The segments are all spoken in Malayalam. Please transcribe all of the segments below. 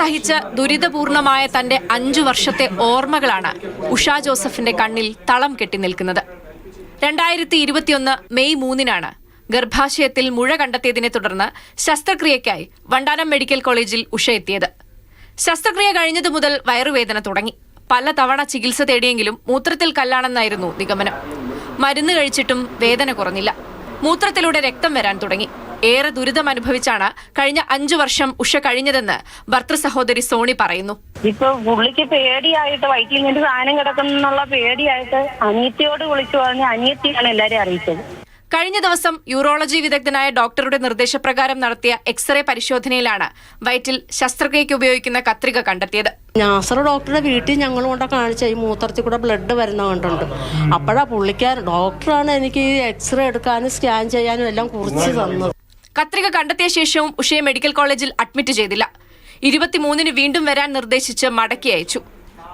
സഹിച്ച് ദുരിതപൂർണമായ തന്റെ 5 വർഷത്തെ ഓർമ്മകളാണ് ഉഷ ജോസഫിന്റെ കണ്ണിൽ തളം കെട്ടി നിൽക്കുന്നത്. 2021 മെയ് 3-നാണ് ഗർഭാശയത്തിൽ മുഴ കണ്ടെത്തിയതിനെ തുടർന്ന് ശസ്ത്രക്രിയയ്ക്കായി വണ്ടാനം മെഡിക്കൽ കോളേജിൽ ഉഷ എത്തിയത്. ശസ്ത്രക്രിയ കഴിഞ്ഞതു മുതൽ വയറുവേദന തുടങ്ങി. പല തവണ ചികിത്സ തേടിയെങ്കിലും മൂത്രത്തിൽ കല്ലാണെന്നായിരുന്നു നിഗമനം. മരുന്ന് കഴിച്ചിട്ടും വേദന കുറഞ്ഞില്ല. മൂത്രത്തിലൂടെ രക്തം വരാൻ തുടങ്ങി. ഏറെ ദുരിതം അനുഭവിച്ചാണ് കഴിഞ്ഞ 5 വർഷം ഉഷ കഴിഞ്ഞതെന്ന് ഭർത്തൃ സഹോദരി സോണി പറയുന്നു. ഇപ്പൊ പുള്ളിക്ക് പേടിയായിട്ട് വയറ്റിൽ ഇങ്ങനത്തെ സാധനം കിടക്കുന്നുള്ള പേടിയായിട്ട് അനിയത്തിയോട് വിളിച്ചു പറഞ്ഞ് അനിയത്തിയാണ് എല്ലാരെയും അറിയിച്ചത്. കഴിഞ്ഞ ദിവസം യൂറോളജി വിദഗ്ധനായ ഡോക്ടറുടെ നിർദ്ദേശപ്രകാരം നടത്തിയ എക്സ്റേ പരിശോധനയിലാണ് വയറ്റിൽ ശസ്ത്രക്രിയയ്ക്ക് ഉപയോഗിക്കുന്ന കത്രിക കണ്ടെത്തിയത്. നാസർ ഡോക്ടറുടെ വീട്ടിൽ ഞങ്ങൾ കൊണ്ട് കാണിച്ച ഈ മൂത്രത്തിൽ കൂടെ ബ്ലഡ് വരുന്ന കണ്ടുണ്ട്. അപ്പോഴാ പുള്ളിക്കാരൻ ഡോക്ടറാണ് എനിക്ക് ഈ എക്സ്റേ എടുക്കാനും സ്കാൻ ചെയ്യാനും എല്ലാം കുറിച്ച് തന്നത്. കത്രിക കണ്ടെത്തിയ ശേഷവും ഉഷയെ മെഡിക്കൽ കോളേജിൽ അഡ്മിറ്റ് ചെയ്തില്ല. 23-ന് വീണ്ടും വരാൻ നിർദ്ദേശിച്ച് മടക്കി അയച്ചു.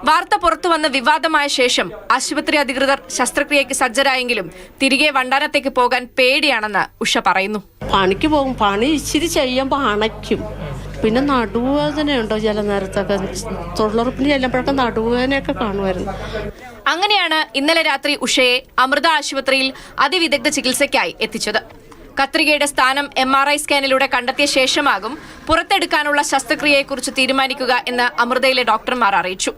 വാർത്ത പുറത്തുവന്ന വിവാദമായ ശേഷം ആശുപത്രി അധികൃതർ ശസ്ത്രക്രിയയ്ക്ക് സജ്ജരായെങ്കിലും തിരികെ വണ്ടാനത്തേക്ക് പോകാൻ പേടിയാണെന്ന് ഉഷ പറയുന്നു. പണിക്ക് പോകും, പണി ഇച്ചിരി ചെയ്യുമ്പോൾ അണയ്ക്കും. പിന്നെ നടുവേദനയുണ്ടോ ചില നേരത്തൊക്കെ, തൊഴിലുറപ്പിന് ചെല്ലുമ്പോഴൊക്കെ നടുവേദനയൊക്കെ കാണുമായിരുന്നു. അങ്ങനെയാണ് ഇന്നലെ രാത്രി ഉഷയെ അമൃത ആശുപത്രിയിൽ അതിവിദഗ്ധ ചികിത്സയ്ക്കായി എത്തിച്ചത്. കത്രികയുടെ സ്ഥാനം MRI സ്കാനിലൂടെ കണ്ടെത്തിയ ശേഷമാകും പുറത്തെടുക്കാനുള്ള ശസ്ത്രക്രിയയെക്കുറിച്ച് തീരുമാനിക്കുക എന്ന് അമൃതയിലെ ഡോക്ടർമാർ അറിയിച്ചു.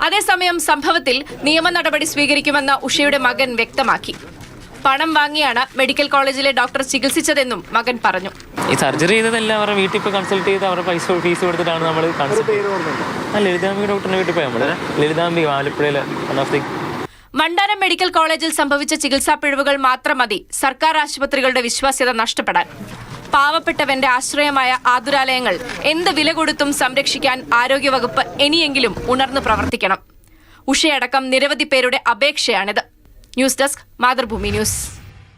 അതേസമയം സംഭവത്തിൽ നിയമ നടപടി സ്വീകരിക്കുമെന്ന് ഉഷയുടെ മകൻ വ്യക്തമാക്കി. പണം വാങ്ങിയാണ് മെഡിക്കൽ കോളേജിലെ ഡോക്ടർ ചികിത്സിച്ചതെന്നും മകൻ പറഞ്ഞു. ഈ സർജറി ചെയ്തതെല്ലാം അവരുടെ വീട്ടിൽ പോയി കൺസൾട്ട് ചെയ്ത് അവരുടെ ഫീസ് കൊടുത്തിട്ടാണ് നമ്മൾ ലളിതാംബി ഡോക്ടറിന്റെ വീട്ടിൽ പോയി. നമ്മൾ ലളിതാംബി ആലപ്പുഴയിലെ വണ്ടാനം മെഡിക്കൽ കോളേജിൽ സംഭവിച്ച ചികിത്സാ പിഴവുകൾ മാത്രം മതി സർക്കാർ ആശുപത്രികളുടെ വിശ്വാസ്യത നഷ്ടപ്പെടാൻ. പാവപ്പെട്ടവന്റെ ആശ്രയമായ ആതുരാലയങ്ങൾ എന്ത് വില കൊടുത്തും സംരക്ഷിക്കാൻ ആരോഗ്യവകുപ്പ് ഇനിയെങ്കിലും ഉണർന്നു പ്രവർത്തിക്കണം. ഉഷയടക്കം നിരവധി പേരുടെ അപേക്ഷയാണിത്. News desk, Mathrubhumi news.